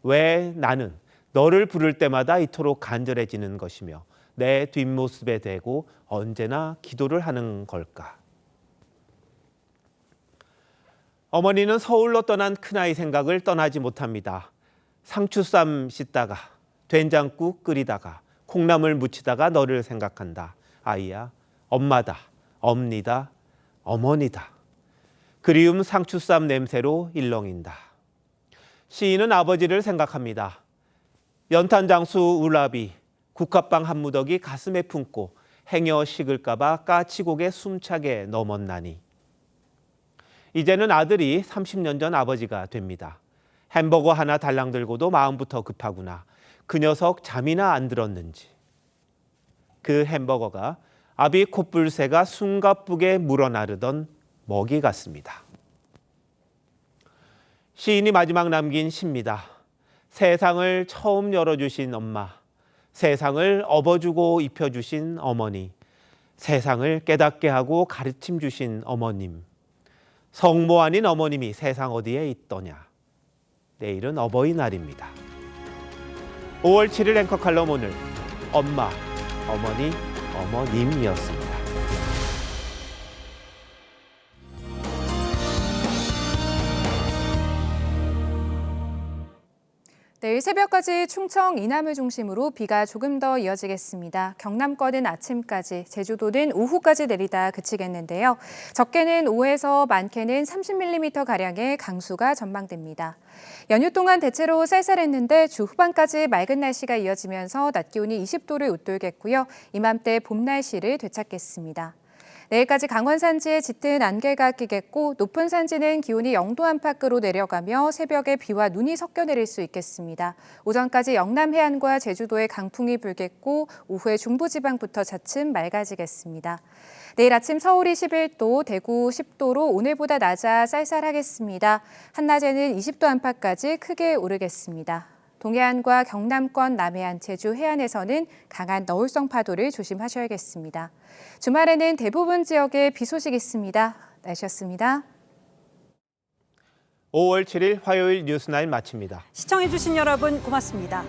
왜 나는 너를 부를 때마다 이토록 간절해지는 것이며 내 뒷모습에 대고 언제나 기도를 하는 걸까? 어머니는 서울로 떠난 큰아이 생각을 떠나지 못합니다. 상추쌈 씻다가 된장국 끓이다가 콩나물 무치다가 너를 생각한다. 아이야, 엄마다, 엄니다, 어머니다. 그리움 상추쌈 냄새로 일렁인다. 시인은 아버지를 생각합니다. 연탄장수 울라비, 국화빵 한 무더기 가슴에 품고 행여 식을까봐 까치고개 숨차게 넘었나니. 이제는 아들이 30년 전 아버지가 됩니다. 햄버거 하나 달랑 들고도 마음부터 급하구나. 그 녀석 잠이나 안 들었는지. 그 햄버거가 아비 콧불새가 숨가쁘게 물어나르던 먹이 같습니다. 시인이 마지막 남긴 시입니다. 세상을 처음 열어주신 엄마. 세상을 업어주고 입혀주신 어머니, 세상을 깨닫게 하고 가르침 주신 어머님, 성모 아닌 어머님이 세상 어디에 있더냐. 내일은 어버이날입니다. 5월 7일 앵커 칼럼 오늘 엄마, 어머니, 어머님이었습니다. 네, 내일 새벽까지 충청 이남을 중심으로 비가 조금 더 이어지겠습니다. 경남권은 아침까지, 제주도는 오후까지 내리다 그치겠는데요. 적게는 5에서 많게는 30mm가량의 강수가 전망됩니다. 연휴 동안 대체로 쌀쌀했는데 주 후반까지 맑은 날씨가 이어지면서 낮 기온이 20도를 웃돌겠고요. 이맘때 봄 날씨를 되찾겠습니다. 내일까지 강원 산지에 짙은 안개가 끼겠고 높은 산지는 기온이 0도 안팎으로 내려가며 새벽에 비와 눈이 섞여 내릴 수 있겠습니다. 오전까지 영남 해안과 제주도에 강풍이 불겠고 오후에 중부지방부터 차츰 맑아지겠습니다. 내일 아침 서울이 11도, 대구 10도로 오늘보다 낮아 쌀쌀하겠습니다. 한낮에는 20도 안팎까지 크게 오르겠습니다. 동해안과 경남권, 남해안, 제주 해안에서는 강한 너울성 파도를 조심하셔야겠습니다. 주말에는 대부분 지역에 비 소식 있습니다. 날씨였습니다. 5월 7일 화요일 뉴스9 마칩니다. 시청해주신 여러분 고맙습니다.